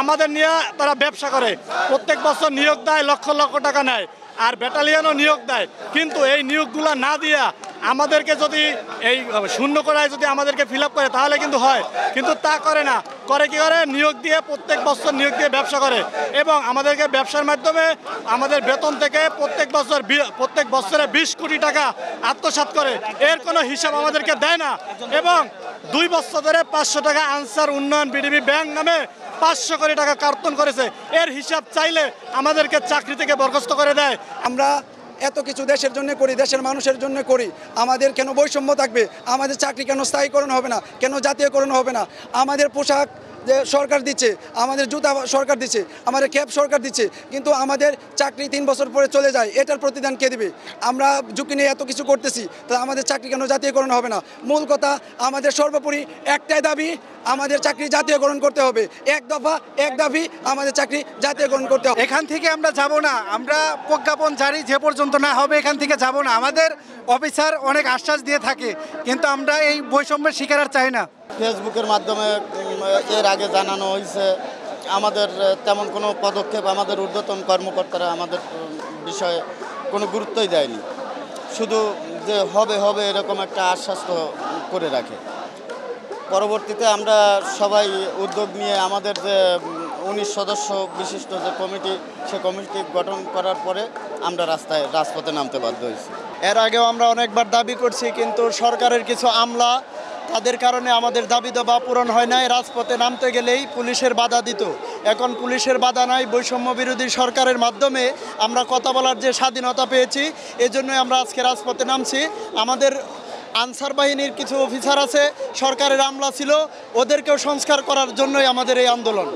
আমাদের নিয়ে তারা ব্যবসা করে, প্রত্যেক বছর নিয়োগ দেয়, লক্ষ লক্ষ টাকা নেয়, আর ব্যাটালিয়নও নিয়োগ দেয়। কিন্তু এই নিয়োগগুলো না দিয়া আমাদেরকে যদি এই শূন্য করায় যদি আমাদেরকে ফিল আপ করে তাহলে কিন্তু হয়, কিন্তু তা করে না। করে কি করে? নিয়োগ দিয়ে প্রত্যেক বছর নিয়োগ দিয়ে ব্যবসা করে এবং আমাদেরকে ব্যবসার মাধ্যমে আমাদের বেতন থেকে প্রত্যেক বছরে 20 কোটি টাকা আত্মসাৎ করে। এর কোনো হিসাব আমাদেরকে দেয় না এবং 2 বছর ধরে 500 টাকা আনসার উন্নয়ন বিডিবি ব্যাংক নামে 500 কোটি টাকা কার্তন করেছে। এর হিসাব চাইলে আমাদেরকে চাকরি থেকে বরখাস্ত করে দেয়। আমরা এত কিছু দেশের জন্য করি, দেশের মানুষের জন্য করি, আমাদের কেন বৈষম্য থাকবে? আমাদের চাকরি কেন স্থায়ীকরণ হবে না? কেন জাতীয়করণ হবে না? আমাদের পোশাক যে সরকার দিচ্ছে, আমাদের জুতা সরকার দিচ্ছে, আমাদের ক্যাব সরকার দিচ্ছে, কিন্তু আমাদের চাকরি 3 বছর পরে চলে যায়। এটার প্রতিদান কে দিবে? আমরা ঝুঁকি নিয়ে এত কিছু করতেছি, তা আমাদের চাকরি কেন জাতীয়করণ হবে না? মূল কথা, আমাদের সর্বোপরি একটাই দাবি, আমাদের চাকরি জাতীয়করণ করতে হবে। এক দাবি, আমাদের চাকরি জাতীয়করণ করতে হবে। এখান থেকে আমরা যাব না, আমরা প্রজ্ঞাপন জারি যে পর্যন্ত না হবে এখান থেকে যাব না। আমাদের অফিসার অনেক আশ্বাস দিয়ে থাকে, কিন্তু আমরা এই বৈষম্যের শিকার আর চাই না। ফেসবুকের মাধ্যমে এর আগে জানানো হয়েছে, আমাদের তেমন কোনো পদক্ষেপ আমাদের ঊর্ধ্বতন কর্মকর্তারা আমাদের বিষয়ে কোনো গুরুত্বই দেয়নি, শুধু যে হবে এরকম একটা আশ্বাস তো করে রাখে। পরবর্তীতে আমরা সবাই উদ্যোগ নিয়ে আমাদের যে 19 সদস্য বিশিষ্ট যে কমিটি, সে কমিটি গঠন করার পরে আমরা রাজপথে নামতে বাধ্য হয়েছি। এর আগেও আমরা অনেকবার দাবি করছি, কিন্তু সরকারের কিছু আমলা, তাদের কারণে আমাদের দাবি দাবা পূরণ হয় নাই। রাজপথে নামতে গেলেই পুলিশের বাধা দিত। এখন পুলিশের বাধা নাই, বৈষম্য বিরোধী সরকারের মাধ্যমে আমরা কথা বলার যে স্বাধীনতা পেয়েছি, এজন্যই আমরা আজকে রাজপথে নামছি। আমাদের আনসার বাহিনীর কিছু অফিসার আছে, সরকারের আমলা ছিল, ওদেরকেও সংস্কার করার জন্যই আমাদের এই আন্দোলন।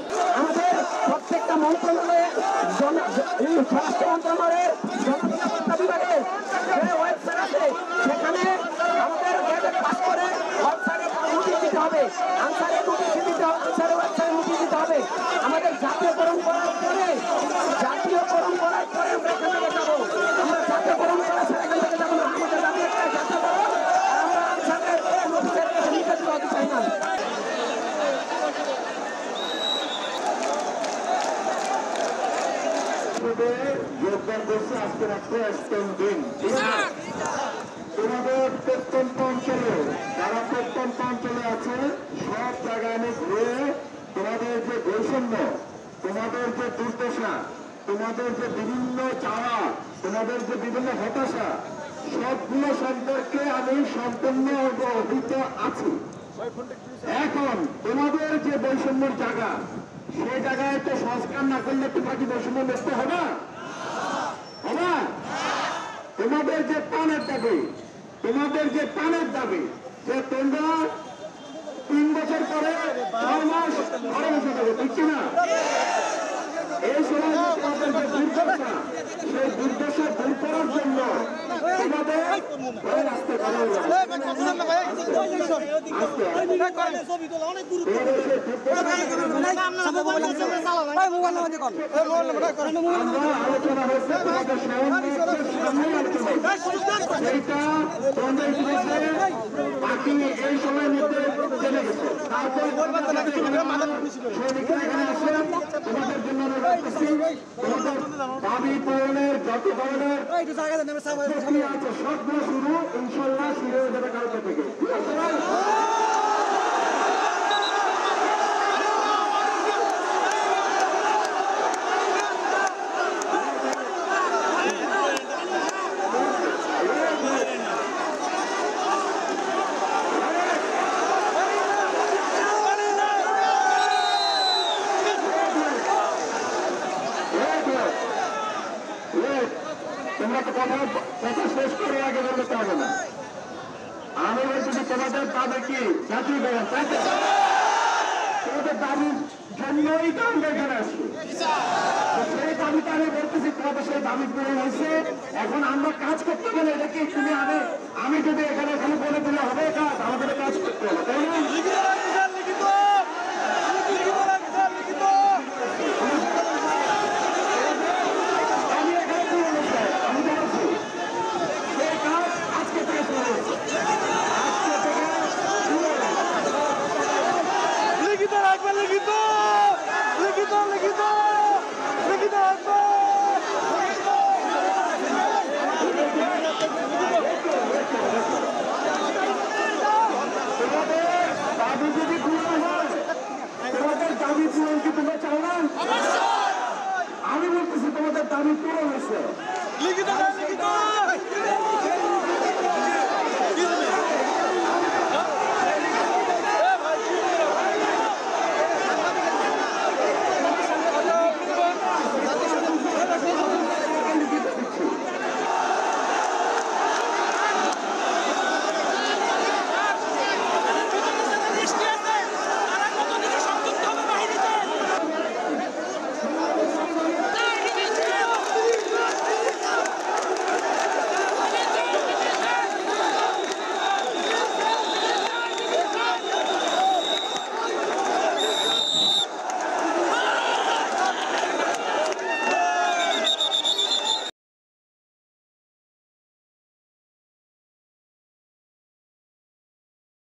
আমাদের জাতীয়করণ করার পরে আমরা এখান থেকে যাবো। আমরা জাতীয়করণ করার সাথে এখান থেকে যাবো না। আমাদের দাবি একটা জাতীয়করণ, আমরা আনসারের নথিপত্রের কাছে নির্যাতিত হতে চাই না। যোগদান করছে আজকের একটা দিন। তোমাদের প্রত্যন্ত অঞ্চলে, যারা প্রত্যন্ত অঞ্চলে আছে, সব জায়গায় ঘুরে তোমাদের যে বৈষম্য, তোমাদের যে দুর্দশা, তোমাদের যে বিভিন্ন চাওয়া, তোমাদের যে বিভিন্ন হতাশা, সবগুলো সম্পর্কে আমি সম্পূর্ণ অভিজ্ঞ আছি। এখন তোমাদের যে বৈষম্যের জায়গা, সেই জায়গায় তো সংস্কার না করলে তোমরা কি বৈষম্য মুক্ত হবে? তোমাদের যে প্রাণের দাবি, যে তোমরা 3 বছর পরে 6 মাস ঘরে বসে থাকো, ঠিক না? এই সময় তোমাদের যে দুর্দশা, সেই দুর্দশা দূর করার জন্য তোমাদের ঘরে আসতে পারে। আলোচনা হচ্ছে বাকি এই সময়ের মধ্যে চলে গেছে। তারপর তোমাদের জন্য দাবি পূরণের যত ধরনের আছে সবগুলো শুরু ইনশাল্লাহ শুরু হয়ে যাবে কালকে থেকে। তোমরা তো কথা শেষ করে আগে বলতে হবে না। আমি যদি তোমাদের দাবি কি জাতীয়করণ, তোমাদের দাবির জন্যই তো আমরা এখানে আসি। সেই দাবিটা আমি বলতেছি, তোমাদের সেই দাবি পূরণ হয়েছে। এখন আমরা কাজ করতে গেলে এটা কি তুমি আমি যদি এখানে বলে দিলে হবে কাজ? আমাদের কাজ করতে হবে, তাই না?